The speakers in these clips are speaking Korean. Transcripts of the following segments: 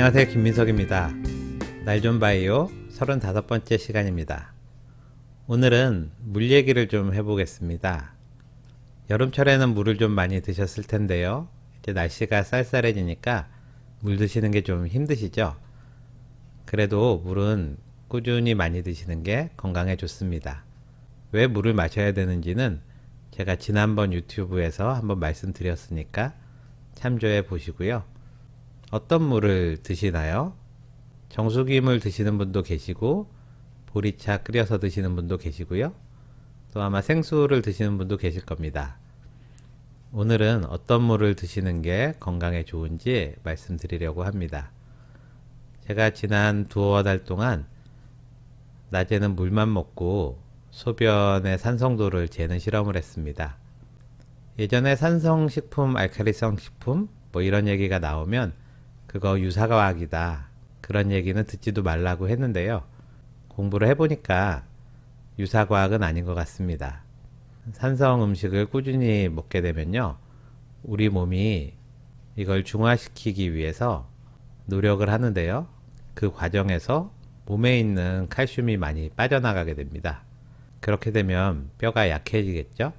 안녕하세요, 김민석입니다. 날좀바이오 35번째 시간입니다. 오늘은 물 얘기를 좀 해보겠습니다. 여름철에는 물을 좀 많이 드셨을 텐데요. 이제 날씨가 쌀쌀해지니까 물 드시는 게 좀 힘드시죠? 그래도 물은 꾸준히 많이 드시는 게 건강에 좋습니다. 왜 물을 마셔야 되는지는 제가 지난번 유튜브에서 한번 말씀드렸으니까 참조해 보시고요. 어떤 물을 드시나요? 정수기물 드시는 분도 계시고 보리차 끓여서 드시는 분도 계시고요. 또 아마 생수를 드시는 분도 계실 겁니다. 오늘은 어떤 물을 드시는 게 건강에 좋은지 말씀드리려고 합니다. 제가 지난 두어 달 동안 낮에는 물만 먹고 소변의 산성도를 재는 실험을 했습니다. 예전에 산성식품, 알칼리성 식품 뭐 이런 얘기가 나오면 그거 유사과학이다, 그런 얘기는 듣지도 말라고 했는데요. 공부를 해보니까 유사과학은 아닌 것 같습니다. 산성 음식을 꾸준히 먹게 되면요, 우리 몸이 이걸 중화시키기 위해서 노력을 하는데요, 그 과정에서 몸에 있는 칼슘이 많이 빠져나가게 됩니다. 그렇게 되면 뼈가 약해지겠죠.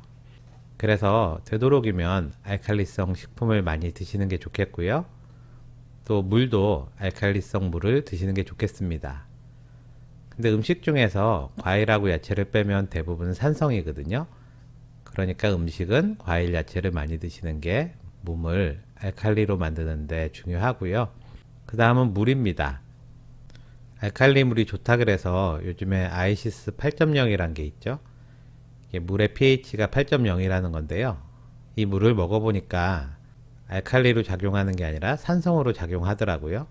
그래서 되도록이면 알칼리성 식품을 많이 드시는 게 좋겠고요. 또 물도 알칼리성 물을 드시는 게 좋겠습니다. 근데 음식 중에서 과일하고 야채를 빼면 대부분 산성이거든요. 그러니까 음식은 과일, 야채를 많이 드시는 게 몸을 알칼리로 만드는 데 중요하고요. 그 다음은 물입니다. 알칼리 물이 좋다 그래서 요즘에 아이시스 8.0이란 게 있죠. 이게 물의 pH가 8.0이라는 건데요. 이 물을 먹어보니까 알칼리로 작용하는 게 아니라 산성으로 작용하더라고요.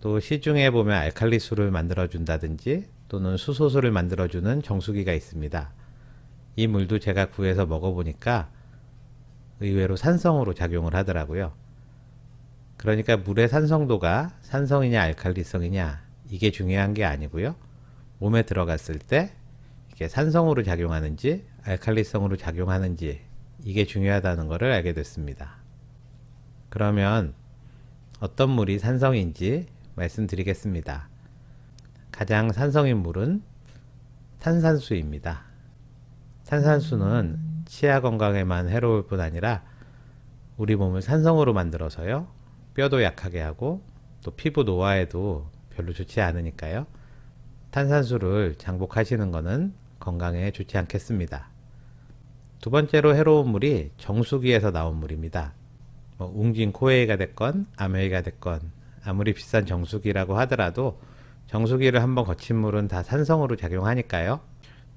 또 시중에 보면 알칼리수를 만들어준다든지 또는 수소수를 만들어주는 정수기가 있습니다. 이 물도 제가 구해서 먹어보니까 의외로 산성으로 작용을 하더라고요. 그러니까 물의 산성도가 산성이냐 알칼리성이냐 이게 중요한 게 아니고요. 몸에 들어갔을 때 이게 산성으로 작용하는지 알칼리성으로 작용하는지 이게 중요하다는 것을 알게 됐습니다. 그러면 어떤 물이 산성인지 말씀드리겠습니다. 가장 산성인 물은 탄산수입니다. 탄산수는 치아 건강에만 해로울 뿐 아니라 우리 몸을 산성으로 만들어서요, 뼈도 약하게 하고 또 피부 노화에도 별로 좋지 않으니까요. 탄산수를 장복하시는 것은 건강에 좋지 않겠습니다. 두 번째로 해로운 물이 정수기에서 나온 물입니다. 웅진 코웨이가 됐건 아메이가 됐건 아무리 비싼 정수기라고 하더라도 정수기를 한번 거친 물은 다 산성으로 작용하니까요.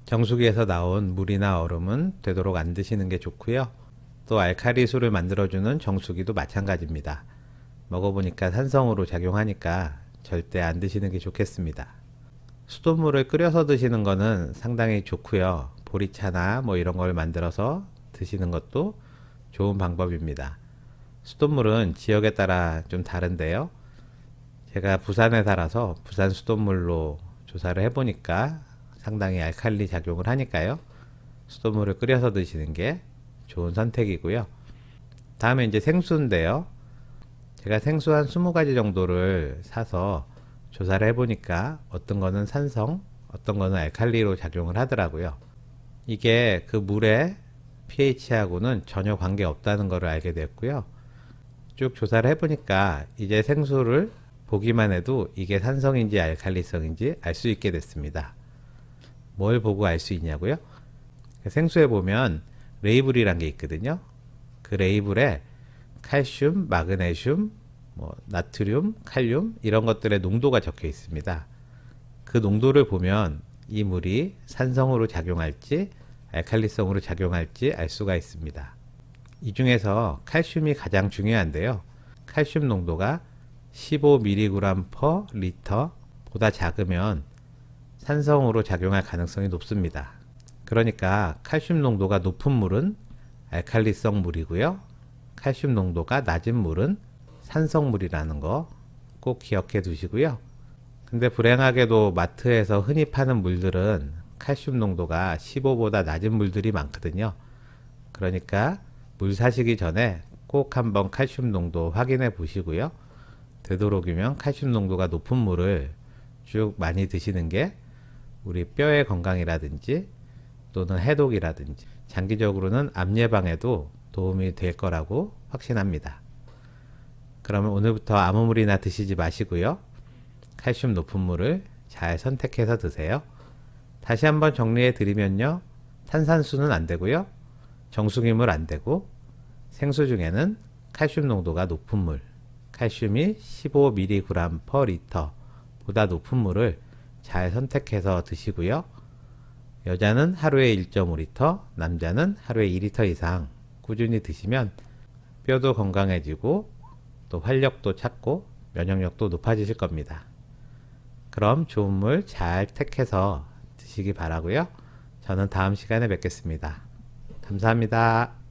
정수기에서 나온 물이나 얼음은 되도록 안 드시는 게 좋고요. 또 알칼리수를 만들어주는 정수기도 마찬가지입니다. 먹어보니까 산성으로 작용하니까 절대 안 드시는 게 좋겠습니다. 수돗물을 끓여서 드시는 거는 상당히 좋고요. 보리차나 뭐 이런 걸 만들어서 드시는 것도 좋은 방법입니다. 수돗물은 지역에 따라 좀 다른데요. 제가 부산에 살아서 부산 수돗물로 조사를 해보니까 상당히 알칼리 작용을 하니까요. 수돗물을 끓여서 드시는 게 좋은 선택이고요. 다음에 이제 생수인데요. 제가 생수 한 20가지 정도를 사서 조사를 해보니까 어떤 거는 산성, 어떤 거는 알칼리로 작용을 하더라고요. 이게 그 물의 pH하고는 전혀 관계 없다는 것을 알게 됐고요. 쭉 조사를 해보니까 이제 생수를 보기만 해도 이게 산성인지 알칼리성인지 알 수 있게 됐습니다. 뭘 보고 알 수 있냐고요? 생수에 보면 레이블이란 게 있거든요. 그 레이블에 칼슘, 마그네슘, 나트륨, 칼륨 이런 것들의 농도가 적혀 있습니다. 그 농도를 보면 이 물이 산성으로 작용할지 알칼리성으로 작용할지 알 수가 있습니다. 이 중에서 칼슘이 가장 중요한데요. 칼슘 농도가 15mg/L 보다 작으면 산성으로 작용할 가능성이 높습니다. 그러니까 칼슘 농도가 높은 물은 알칼리성 물이고요. 칼슘 농도가 낮은 물은 산성물이라는 거 꼭 기억해 두시고요. 근데 불행하게도 마트에서 흔히 파는 물들은 칼슘 농도가 15보다 낮은 물들이 많거든요. 그러니까 물 사시기 전에 꼭 한번 칼슘 농도 확인해 보시고요. 되도록이면 칼슘 농도가 높은 물을 쭉 많이 드시는 게 우리 뼈의 건강이라든지 또는 해독이라든지 장기적으로는 암 예방에도 도움이 될 거라고 확신합니다. 그러면 오늘부터 아무 물이나 드시지 마시고요. 칼슘 높은 물을 잘 선택해서 드세요. 다시 한번 정리해 드리면요. 탄산수는 안 되고요. 정수기물 안 되고 생수 중에는 칼슘 농도가 높은 물, 칼슘이 15mg/L 보다 높은 물을 잘 선택해서 드시고요. 여자는 하루에 1.5리터, 남자는 하루에 2리터 이상 꾸준히 드시면 뼈도 건강해지고 또 활력도 찾고 면역력도 높아지실 겁니다. 그럼 좋은 물 잘 택해서 드시기 바라고요. 저는 다음 시간에 뵙겠습니다. 감사합니다.